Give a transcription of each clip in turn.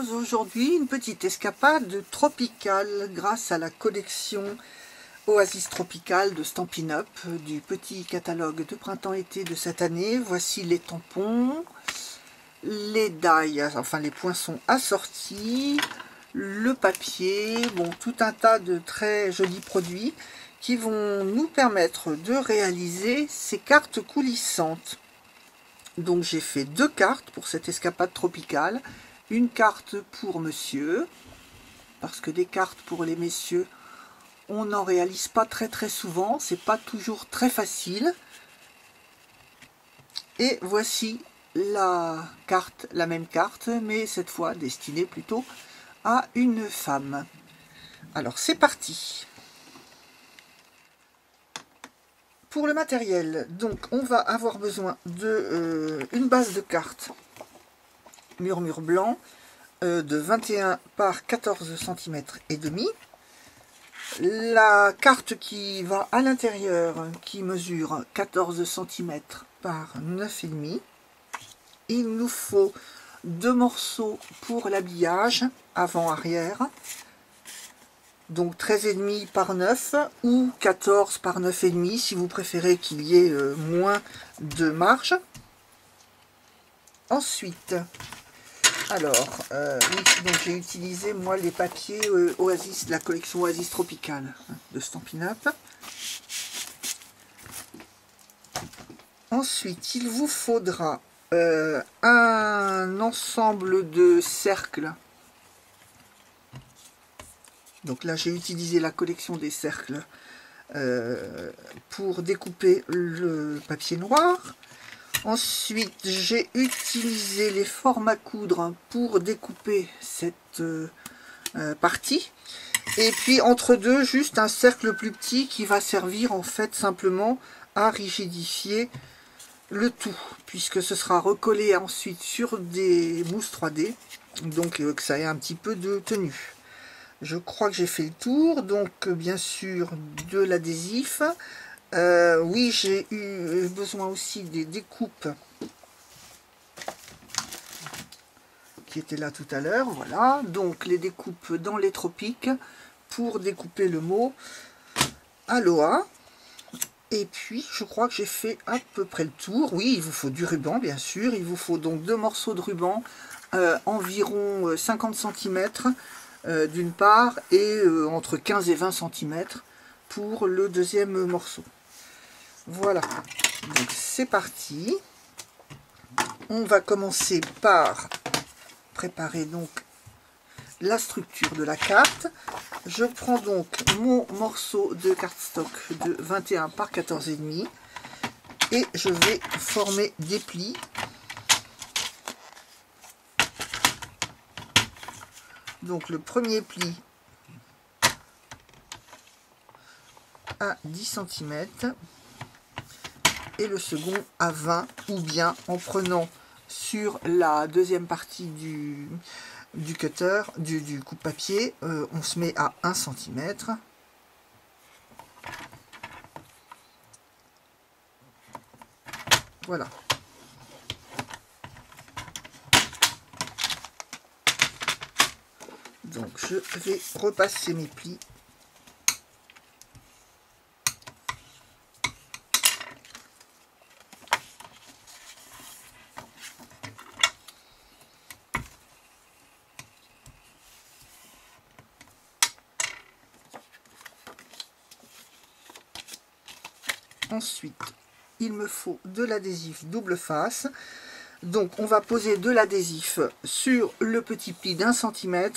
propose aujourd'hui une petite escapade tropicale grâce à la collection Oasis Tropicale de Stampin' Up du petit catalogue de printemps-été de cette année. Voici les tampons, les die, enfin les poinçons assortis, le papier, bon, tout un tas de très jolis produits qui vont nous permettre de réaliser ces cartes coulissantes. Donc j'ai fait deux cartes pour cette escapade tropicale, une carte pour monsieur, parce que des cartes pour les messieurs, on n'en réalise pas très souvent, c'est pas toujours très facile. Et voici la carte, la même carte, mais cette fois destinée plutôt à une femme. Alors c'est parti. Pour le matériel, donc on va avoir besoin de une base de cartes murmure blanc de 21 par 14 cm et demi. La carte qui va à l'intérieur qui mesure 14 cm par 9,5. Il nous faut deux morceaux pour l'habillage avant-arrière. Donc 13,5 par 9 ou 14 par 9,5 si vous préférez qu'il y ait moins de marge. Ensuite, alors, oui, donc j'ai utilisé moi les papiers Oasis, de la collection Oasis Tropicale de Stampin' Up. Ensuite, il vous faudra un ensemble de cercles. Donc là, j'ai utilisé la collection des cercles pour découper le papier noir. Ensuite, j'ai utilisé les formes à coudre pour découper cette partie. Et puis, entre deux, juste un cercle plus petit qui va servir en fait simplement à rigidifier le tout, puisque ce sera recollé ensuite sur des mousses 3D, donc que ça ait un petit peu de tenue. Je crois que j'ai fait le tour, donc bien sûr de l'adhésif. Oui, j'ai eu besoin aussi des découpes qui étaient là tout à l'heure. Voilà, donc les découpes dans les tropiques pour découper le mot Aloha. Et puis, je crois que j'ai fait à peu près le tour. Oui, il vous faut du ruban, bien sûr. Il vous faut donc deux morceaux de ruban, environ 50 cm d'une part, et entre 15 et 20 cm pour le deuxième morceau. Voilà, donc c'est parti. On va commencer par préparer donc la structure de la carte. Je prends donc mon morceau de cardstock de 21 par 14,5 et je vais former des plis. Donc le premier pli à 10 cm et le second à 20, ou bien en prenant sur la deuxième partie du cutter, du coupe-papier, on se met à 1 cm. Voilà. Donc je vais repasser mes plis. Ensuite, il me faut de l'adhésif double face. Donc, on va poser de l'adhésif sur le petit pli d'1 cm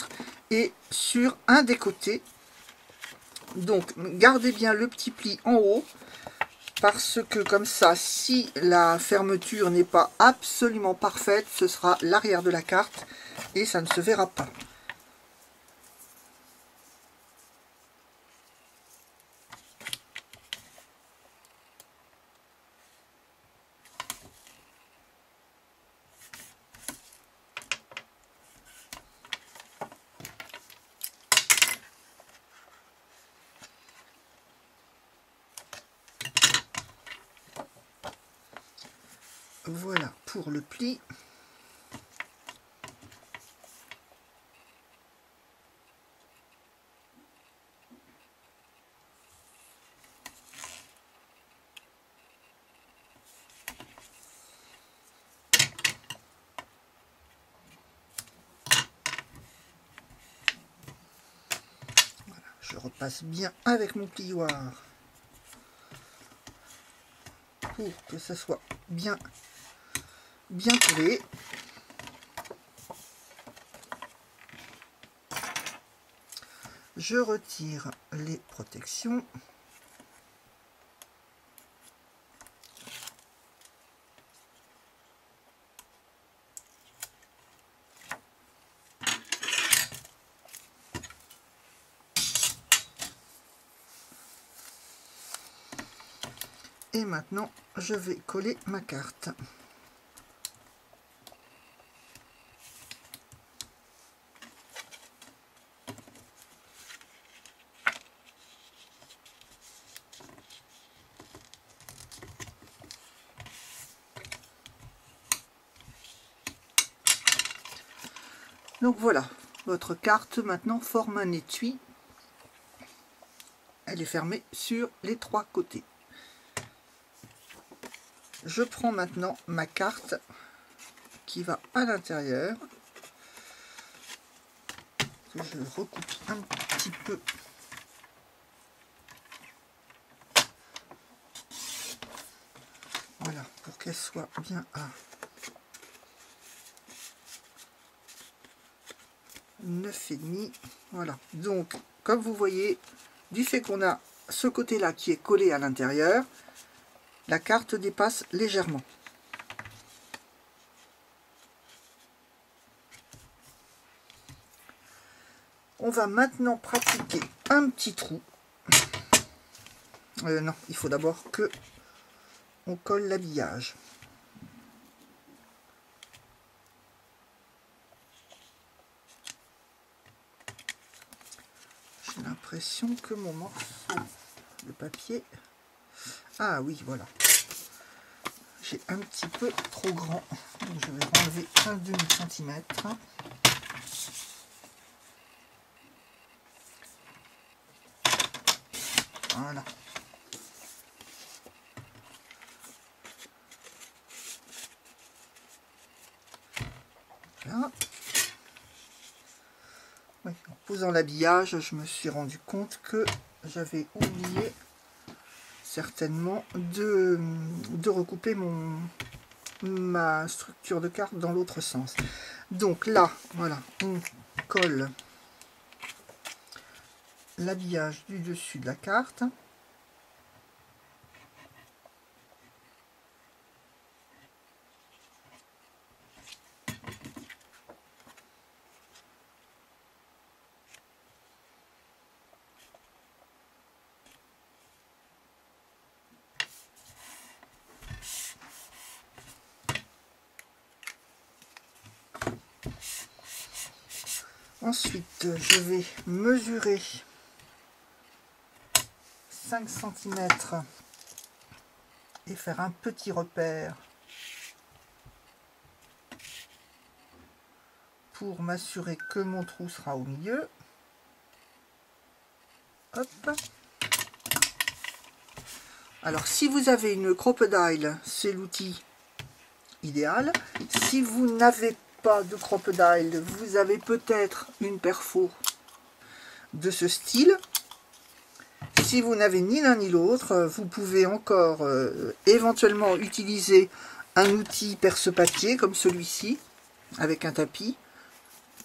et sur un des côtés. Donc, gardez bien le petit pli en haut, parce que comme ça, si la fermeture n'est pas absolument parfaite, ce sera l'arrière de la carte et ça ne se verra pas. Voilà pour le pli. Je repasse bien avec mon plioir pour que ça soit bien collé. Je retire les protections. Et maintenant, je vais coller ma carte. Donc voilà, votre carte maintenant forme un étui. Elle est fermée sur les 3 côtés. Je prends maintenant ma carte qui va à l'intérieur, que je recoupe un petit peu. Voilà, pour qu'elle soit bien à 9,5. Voilà, donc comme vous voyez, du fait qu'on a ce côté-là qui est collé à l'intérieur, la carte dépasse légèrement. On va maintenant pratiquer un petit trou. Non, il faut d'abord que on colle l'habillage. J'ai l'impression que mon morceau de papier... Ah oui, voilà. J'ai un petit peu trop grand. Donc je vais enlever un demi-centimètre. Voilà. Là. Oui, en posant l'habillage, je me suis rendu compte que j'avais oublié certainement de recouper ma structure de carte dans l'autre sens. Donc là, voilà, on colle l'habillage du dessus de la carte. Ensuite, je vais mesurer 5 cm et faire un petit repère pour m'assurer que mon trou sera au milieu. Hop. Alors, si vous avez une crocodile, c'est l'outil idéal. Si vous n'avez pas de crocodile, vous avez peut-être une perfo de ce style. Si vous n'avez ni l'un ni l'autre, vous pouvez encore éventuellement utiliser un outil perce-papier comme celui-ci, avec un tapis.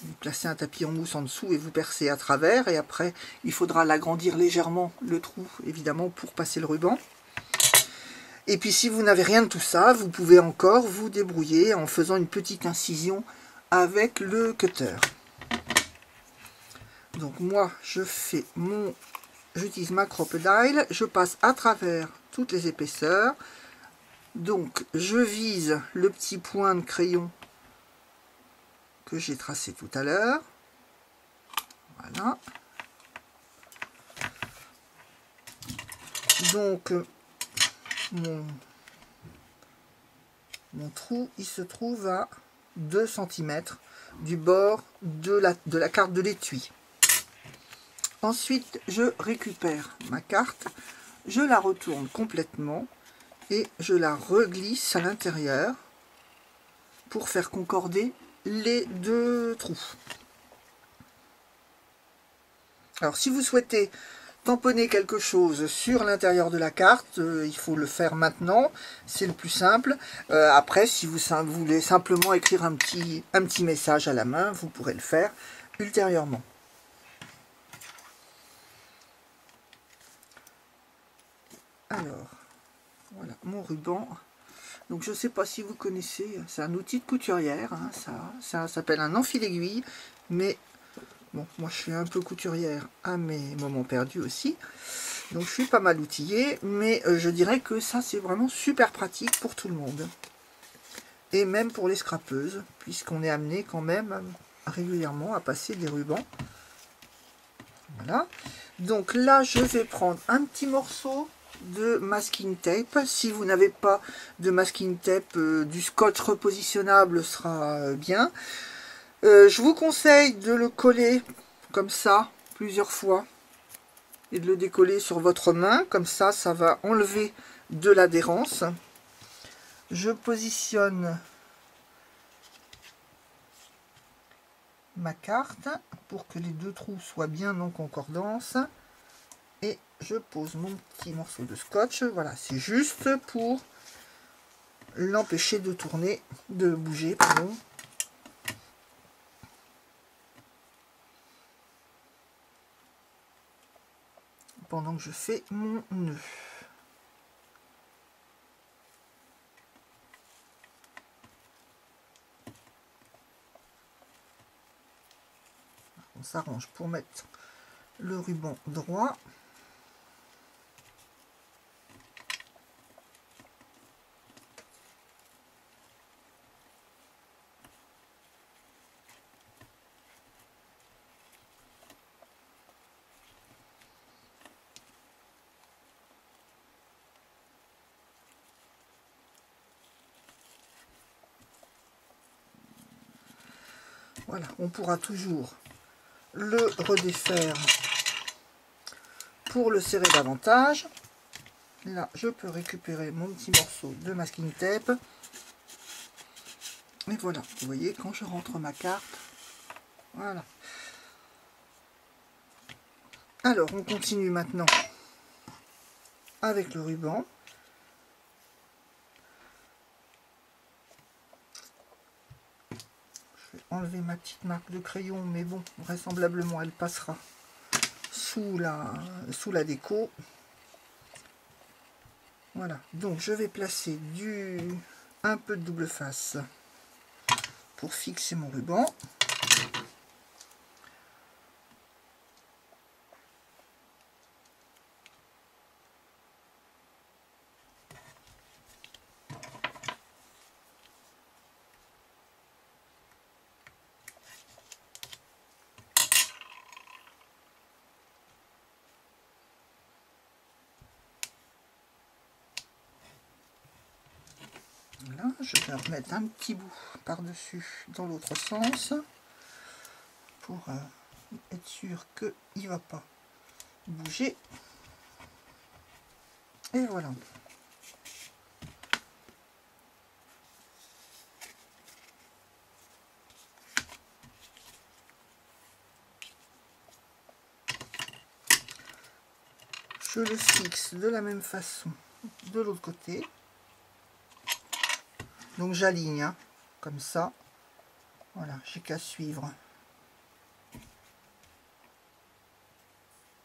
Vous placez un tapis en mousse en dessous et vous percez à travers. Et après, il faudra l'agrandir légèrement, le trou, évidemment, pour passer le ruban. Et puis, si vous n'avez rien de tout ça, vous pouvez encore vous débrouiller en faisant une petite incision avec le cutter. Donc, moi, j'utilise ma crocodile, je passe à travers toutes les épaisseurs. Donc, je vise le petit point de crayon que j'ai tracé tout à l'heure. Voilà. Donc, mon trou, il se trouve à 2 cm du bord de la carte de l'étui. Ensuite, je récupère ma carte, je la retourne complètement et je la reglisse à l'intérieur pour faire concorder les deux trous. Alors si vous souhaitez tamponner quelque chose sur l'intérieur de la carte, il faut le faire maintenant, c'est le plus simple. Après, si vous voulez simplement écrire un petit message à la main, vous pourrez le faire ultérieurement. Alors, voilà mon ruban. Donc je ne sais pas si vous connaissez, c'est un outil de couturière, hein, ça s'appelle un enfile-aiguille, mais bon, moi je suis un peu couturière à mes moments perdus aussi, donc je suis pas mal outillée, mais je dirais que ça c'est vraiment super pratique pour tout le monde. Et même pour les scrapeuses, puisqu'on est amené quand même régulièrement à passer des rubans. Voilà. Donc là je vais prendre un petit morceau de masking tape. Si vous n'avez pas de masking tape, du scotch repositionnable sera bien. Je vous conseille de le coller comme ça plusieurs fois et de le décoller sur votre main, comme ça ça va enlever de l'adhérence. Je positionne ma carte pour que les deux trous soient bien en concordance et je pose mon petit morceau de scotch. Voilà, c'est juste pour l'empêcher de tourner, de bouger, pardon. Pendant que je fais mon nœud. On s'arrange pour mettre le ruban droit. Voilà, on pourra toujours le redéfaire pour le serrer davantage. Là, je peux récupérer mon petit morceau de masking tape. Et voilà, vous voyez, quand je rentre ma carte, voilà. Alors, on continue maintenant avec le ruban. Je vais enlever ma petite marque de crayon, mais bon, vraisemblablement, elle passera sous la déco. Voilà, donc je vais placer un peu de double face pour fixer mon ruban. Voilà, je vais remettre un petit bout par-dessus dans l'autre sens pour être sûr qu'il ne va pas bouger. Et voilà. Je le fixe de la même façon de l'autre côté. Donc j'aligne, hein, comme ça. Voilà, j'ai qu'à suivre.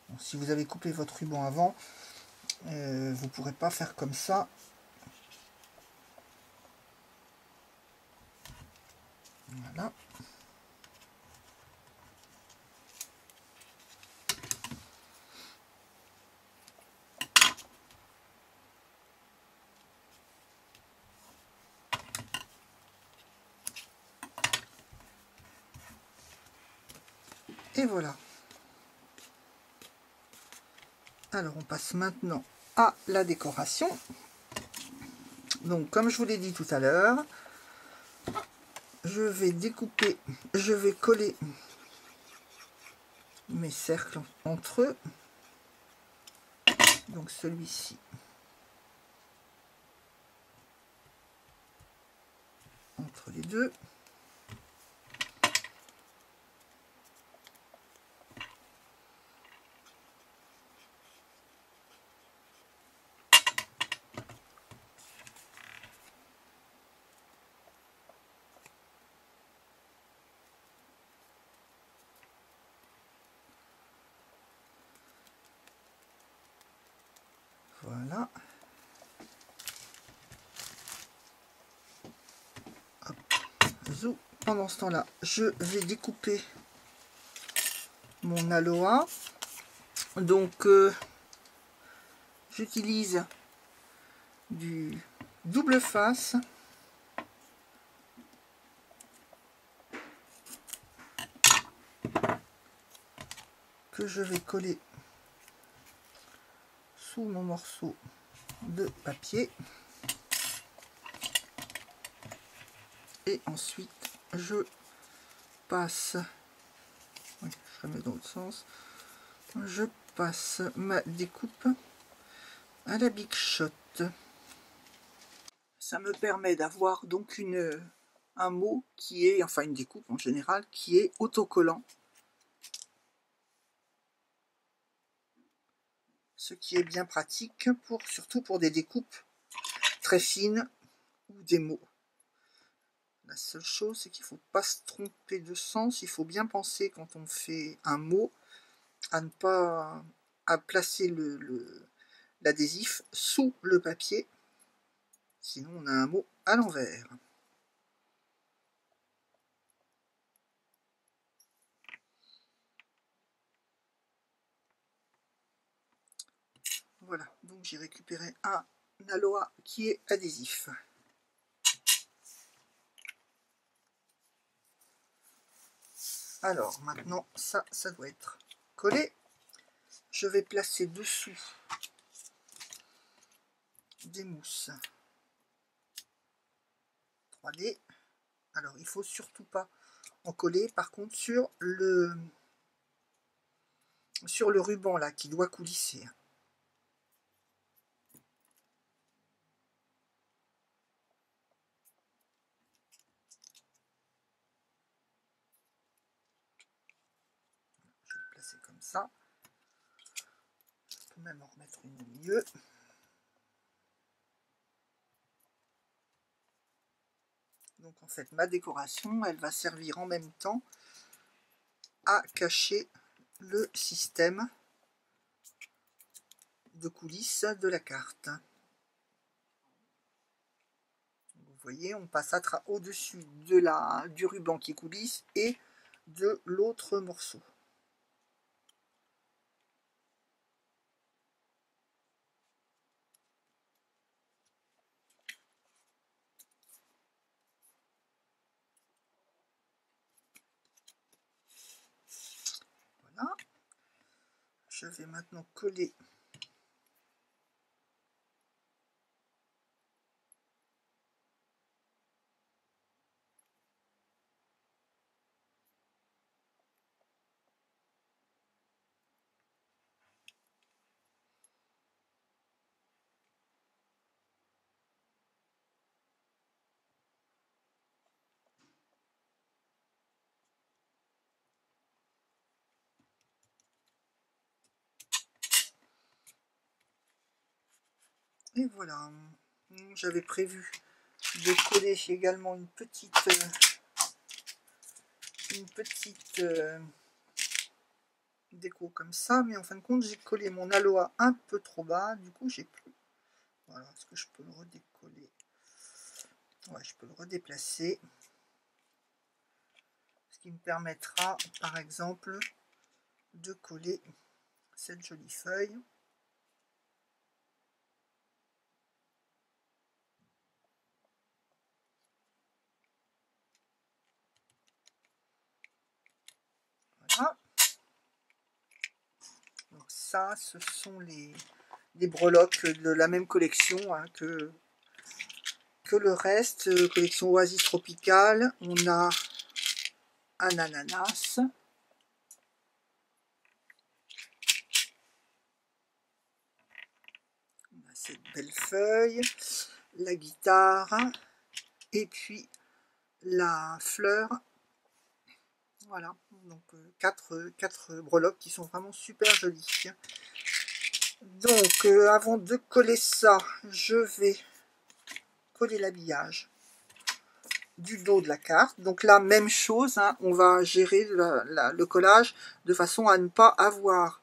Bon, si vous avez coupé votre ruban avant, vous ne pourrez pas faire comme ça. Voilà. Et voilà. Alors on passe maintenant à la décoration. Donc comme je vous l'ai dit tout à l'heure, je vais découper, je vais coller mes cercles entre eux. Donc celui-ci. Entre les deux. Voilà. Hop. Zou. Pendant ce temps-là, je vais découper mon aloe. Donc, j'utilise du double face. Que je vais coller sous mon morceau de papier. Et ensuite, je passe, oui, je remets dans l'autre sens, je passe ma découpe à la Big Shot. Ça me permet d'avoir donc un mot qui est, enfin une découpe en général, qui est autocollant. Ce qui est bien pratique, surtout pour des découpes très fines ou des mots. La seule chose, c'est qu'il ne faut pas se tromper de sens. Il faut bien penser, quand on fait un mot, à ne pas placer l'adhésif sous le papier. Sinon, on a un mot à l'envers. Voilà, donc j'ai récupéré un aloe qui est adhésif. Alors maintenant, ça doit être collé. Je vais placer dessous des mousses 3D. Alors il faut surtout pas en coller, par contre sur le ruban là qui doit coulisser. Je vais le placer comme ça. Je peux même en remettre une au milieu. Donc en fait, ma décoration, elle va servir en même temps à cacher le système de coulisses de la carte. Vous voyez, on passe au-dessus du ruban qui coulisse et de l'autre morceau. Voilà. Je vais maintenant coller et voilà. J'avais prévu de coller également une petite déco comme ça, mais en fin de compte j'ai collé mon aloe un peu trop bas, du coup j'ai plus. Voilà, est-ce que je peux le redécoller? Ouais, je peux le redéplacer, ce qui me permettra par exemple de coller cette jolie feuille. Voilà. Donc ça, ce sont des breloques de la même collection hein, que le reste, collection Oasis Tropicale. On a un ananas, on a cette belle feuille, la guitare, et puis la fleur. Voilà, donc quatre breloques qui sont vraiment super jolies. Donc avant de coller ça, je vais coller l'habillage du dos de la carte. Donc là, même chose, hein, on va gérer le collage de façon à ne pas avoir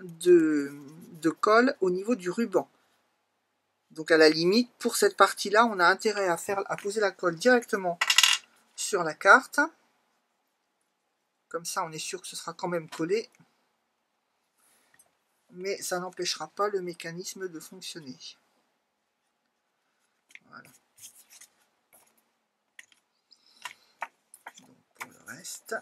de colle au niveau du ruban. Donc à la limite, pour cette partie-là, on a intérêt à poser la colle directement sur la carte. Comme ça, on est sûr que ce sera quand même collé. Mais ça n'empêchera pas le mécanisme de fonctionner. Voilà. Donc pour le reste...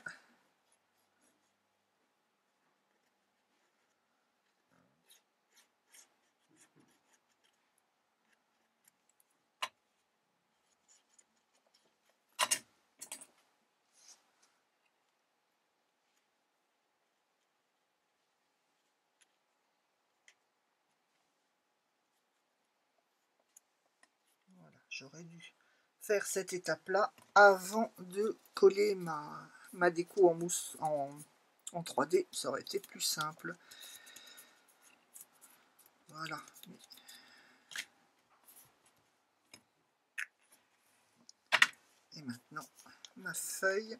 Voilà, j'aurais dû faire cette étape-là avant de coller ma déco en mousse en 3D. Ça aurait été plus simple. Voilà. Et maintenant, ma feuille.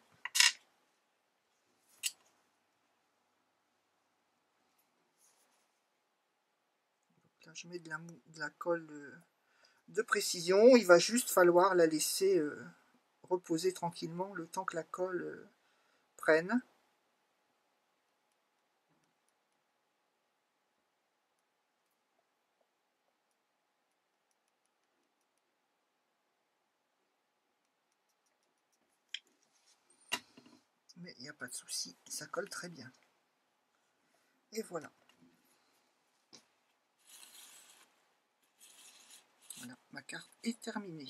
Donc là, je mets de la colle de précision. Il va juste falloir la laisser reposer tranquillement le temps que la colle prenne. Mais il n'y a pas de souci, ça colle très bien. Et voilà. Voilà, ma carte est terminée.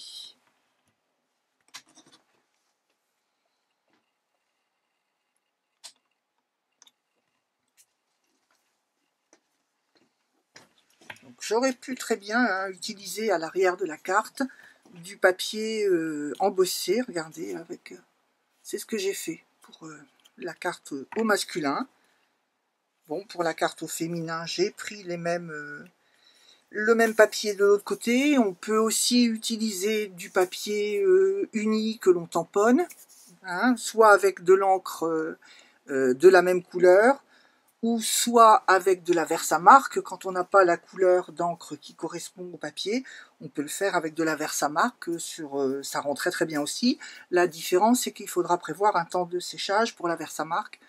J'aurais pu très bien utiliser à l'arrière de la carte du papier embossé, regardez, avec c'est ce que j'ai fait pour la carte au masculin. Bon, pour la carte au féminin, j'ai pris le même papier de l'autre côté. On peut aussi utiliser du papier uni que l'on tamponne, hein, soit avec de l'encre de la même couleur, ou soit avec de la Versamark. Quand on n'a pas la couleur d'encre qui correspond au papier, on peut le faire avec de la Versamark, ça rend très très bien aussi. La différence, c'est qu'il faudra prévoir un temps de séchage pour la Versamark,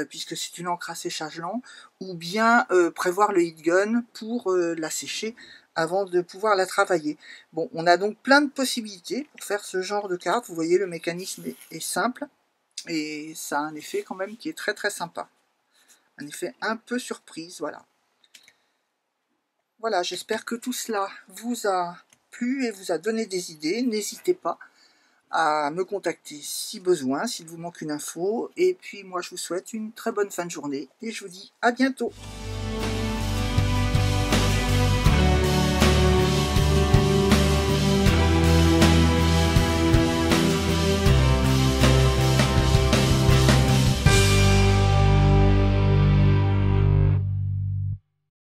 puisque c'est une encre à séchage lent, ou bien prévoir le heat gun pour la sécher avant de pouvoir la travailler. Bon, on a donc plein de possibilités pour faire ce genre de carte. Vous voyez, le mécanisme est simple, et ça a un effet quand même qui est très très sympa. Un effet un peu surprise, voilà. Voilà, j'espère que tout cela vous a plu et vous a donné des idées. N'hésitez pas à me contacter si besoin, s'il vous manque une info. Et puis moi, je vous souhaite une très bonne fin de journée et je vous dis à bientôt.